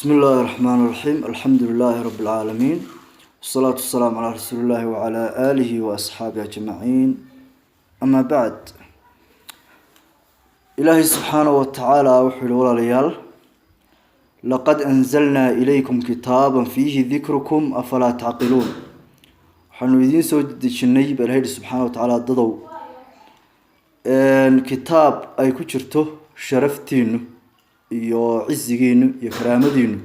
بسم الله الرحمن الرحيم الحمد لله رب العالمين والصلاة والسلام على رسول الله وعلى آله وأصحابه أجمعين أما بعد إلهي سبحانه وتعالى وحول وليال لقد أنزلنا إليكم كتابا فيه ذكركم أفلا تعقلون حنوذين سود الشني بالهيد سبحانه وتعالى ضدو كتاب أي كترته شرفتين iyo cizigeenu iyo karaamadeenu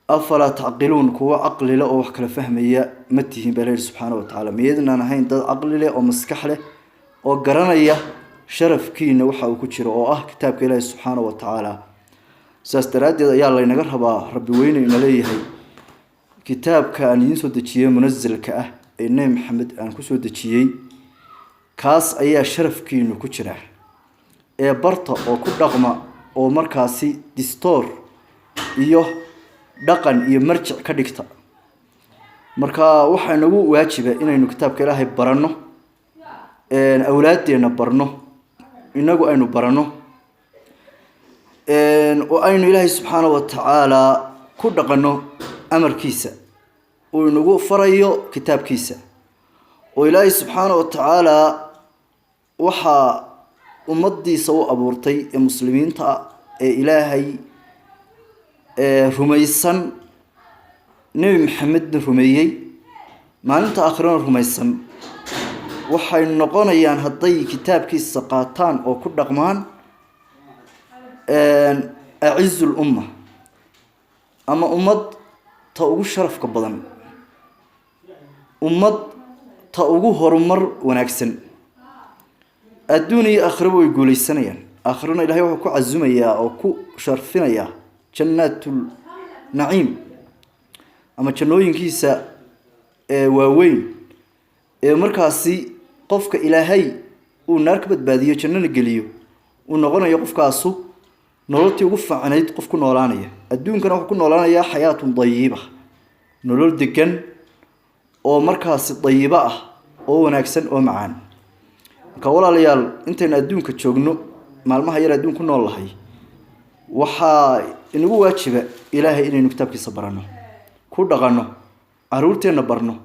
afala taqilun kuwa aqli leh oo wax kala fahmaya ma tihiin Ilaahay subhanahu wa ta'ala meedna ahayn dad aqli leh oo maskax leh oo garanaya sharafkiina waxa uu ku jiro oo ah kitaabka Ilaahay subhanahu wa ta'ala saas daraadeed ayaa la inaga rabaa rabbi weyne in leeyahay kitaabka aan idin soo dejiyay munazzalka ah ee Nabi Maxamed aan ku soo dejiyay kaas ayaa sharafkiina ku jira ee barta oo ku dhaqma oo markaasi distoor iyo dhaqan iyo marjic ka dhigta marka waxa nagu waajiba inaynu kitaabka Ilaahay barano awlaadeena barno inagu aynu barano oo aynu Ilaahay subhanahu wa ta'ala ku dhaqano amarkiisa oo inagu farayo kitaabkiisa oo Ilaahay subhanahu wa ta'ala waxa ummadiisa oo abuurtay ee muslimiinta ee Ilaahay rumaysan Nabi Maxamed rumeeyay maalinta aakhirana rumaysan waxay noqonayaan haday kitaabkiisa qaataan oo ku dhaqmaan aizul umma ama ummad ta ugu sharafka badan ummad ta ugu horumar wanaagsan الدنيا آخر ويقول السنين آخرنا إلهي وحكو عزميا أو كو شرفنيا جنات النعيم أما جنوين كيسا واوين مركاسي قفك إلهي ونركبت بادية جنان القليو ونغانا يقفك أسو نولتي وقف عنيد قفك نولانيا الدنيا كان وحكو نولانيا حياة ضيبة نولد دقن أو مركاسي طيبة أو ناكسن أو معان كوالاليال intayna adduunka joogno maalmaha yar adduunku noolahay waxa inagu waajiba Ilaahay inaynu kitaabkiisa barano ku dhaqano aruurteena barno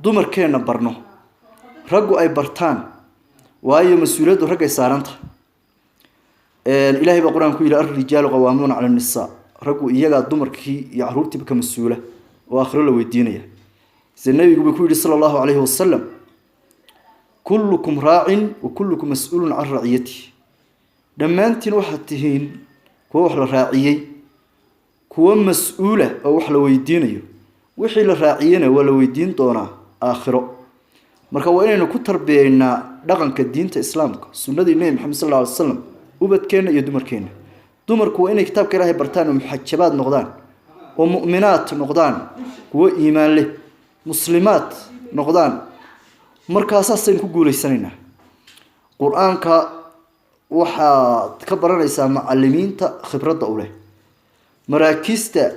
dumarkeena barno raggu ay bartaan waayo mas'uuliyadu rag ay saaranta Ilaahay ba quraanku yiri ar-rijaalu qawwamuna 'ala an-nisaa raggu iyaga dumarkii iyo aruurtiiba ka mas'uula oo aakhiro la weydiinaya nabigu ku yiri sallallahu alayhi wasallam كلكم راع وكلكم مسؤول عن رعيته دمانتين وحتهين كو وحلا راعيي كو مسؤولة أو وحلا ويدينيو وحي لراعينا ولا ويدين دونا آخره marka waa inaynu ku tarbiyeynaa dhaqanka diinta islaamka sunnada Nabi Muhammad sallallahu alayhi wasallam ubadkeena iyo dumarkeena dumarku waa inay kitaabka Ilaahay bartaan oo muxajabaad noqdaan oo mu'minaat noqdaan kuwa iimaan leh muslimaat noqdaan markaas aysan ku guuleysanayna quraanka waxa ka baranaysa macallimiinta khibradda u leh maraakista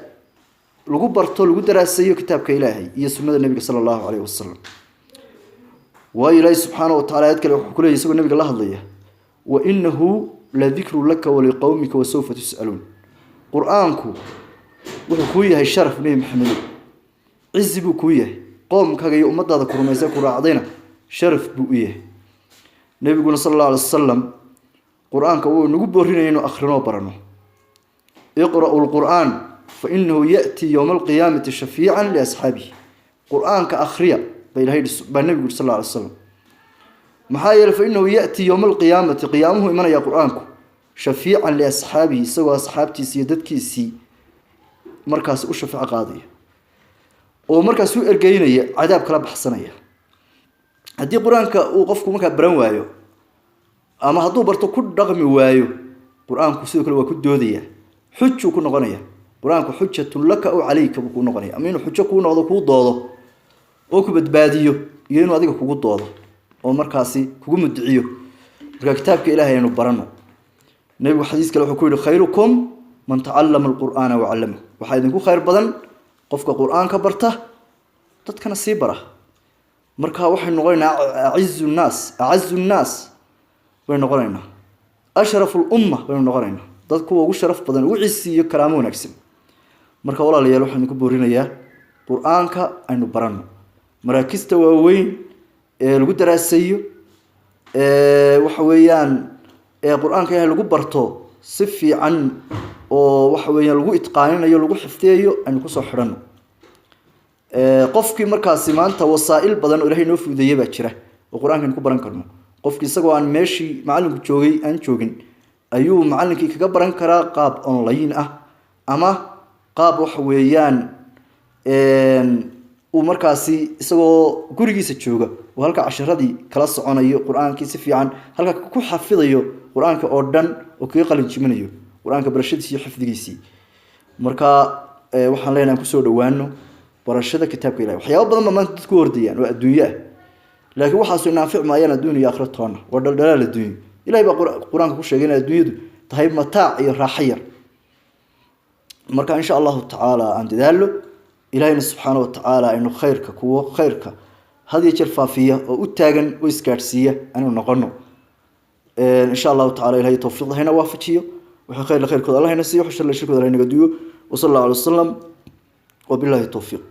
lagu barto lagu daraasayo kitaabka Ilaahay iyo sunnada Nabiga sallallahu alayhi wasallam wa Ilaahay subhanahu wa ta'ala yadkale wuxuu ku leeyahay Nabiga la hadlaya wa innahu la dhikru laka wa liqawmika wa sawfa tus'alun quraanku wuxuu ku yahay sharaf Nabi Maxamed cizibu ku yahay qoomkaga iyo ummadaada ku rumaysan ku raacdayna sharaf buu yahay Nabiga sallallahu alayhi wasallam quraanka uu nagu boorinayay inuu akhrino barano iqra'u al-qur'an fa innahu ya'ti yawm al-qiyamati shafi'an li ashabihi quraanka akhriya baylahay Nabiga sallallahu alayhi wasallam maxaa yeelay fa innahu ya'ti yawm al-qiyamati qiyamuhu imanaya quraanku shafi'an li ashabihi sawa asxaabtiisa iyo dadkiisii markaas u shafiic qaadaya oo markaas uu ergeynaya cadaab kala baxsanaya hadii quraanka uu qofku marka baran waayo ama haduu barto ku dhaqmi waayo quraanku sidoo kale waa ku doodaya xujju ku noqonaya quraanku xujjatun laka aw alayka ku noqonaya ama inuu xujjo ku noqdo ku doodo oo ku badbaadiyo iyo inuu adiga kugu doodo oo markaasi kugu mudciyo marka kitaabka Ilaahay inuu barano nabiga xadiis kale wuxuu ku yiri khayrukum man ta'allama al-qur'ana wa 'allama waxa idinku khayr badan qofka quraanka barta dadkana si bara marka waxay noqonaynaa a'azzu an-nas way noqonaynaa ashraful umma way noqonaynaa dad kuwa ugu sharaf badan ugu ciisiyo karaamo wanaagsan marka walaalayaal waxaan ku boorinayaa quraanka aynu barano maraakista waaweyn ee lagu daraasayo waxa weeyaan quraanka yahay lagu barto si fiican oo waxa weeyaan lagu itqaaninayo lagu xifdiyo aynu ku soo xirano qofkii markaas maanta wasaa'il badan oo Ilaahay noo fududeeyay baa jira oo quraanka ku baran karno qofkii isagoo aan meeshii macallinku joogay aan joogin ayuu macallinkii kaga baran karaa qaab online ah ama qaab waxa weeyaan uu markaasi isagoo gurigiisa jooga oo halka casharadii kala soconayo quraankii si fiican halka ku xafidayo quraanka oo dhan oo kaga qalin jimanayo quraanka barashadiisa iyo xifdigiisa marka waxaan leenahay ku soo dhawaano barashada kitaabka Ilaahay waxyaabo badan ma maanta dadku hordayaan oo adduunyo ah laakiin waxa soo naafic maayana adduunyo iyo aakhiro toona waa daldalaal adduunyo Ilaahay baa quraanka ku sheegay in adduunyadu tahay mataac iyo raaxo yar marka insha Allah ta'ala aan dadaalo Ilaahay subhanahu wa ta'ala inuu khayrka kuwa khayrka hadiya jeer faafiya oo u taagan oo iskaarsiya aanu noqono insha Allah ta'ala Ilaahay tawfiiq hayna waafajiyo waxa khayrkooda Allah hayna siiyo waxa shar la shirkooda hayna gadiyo wa sallallahu alayhi wa sallam wa billahi tawfiiq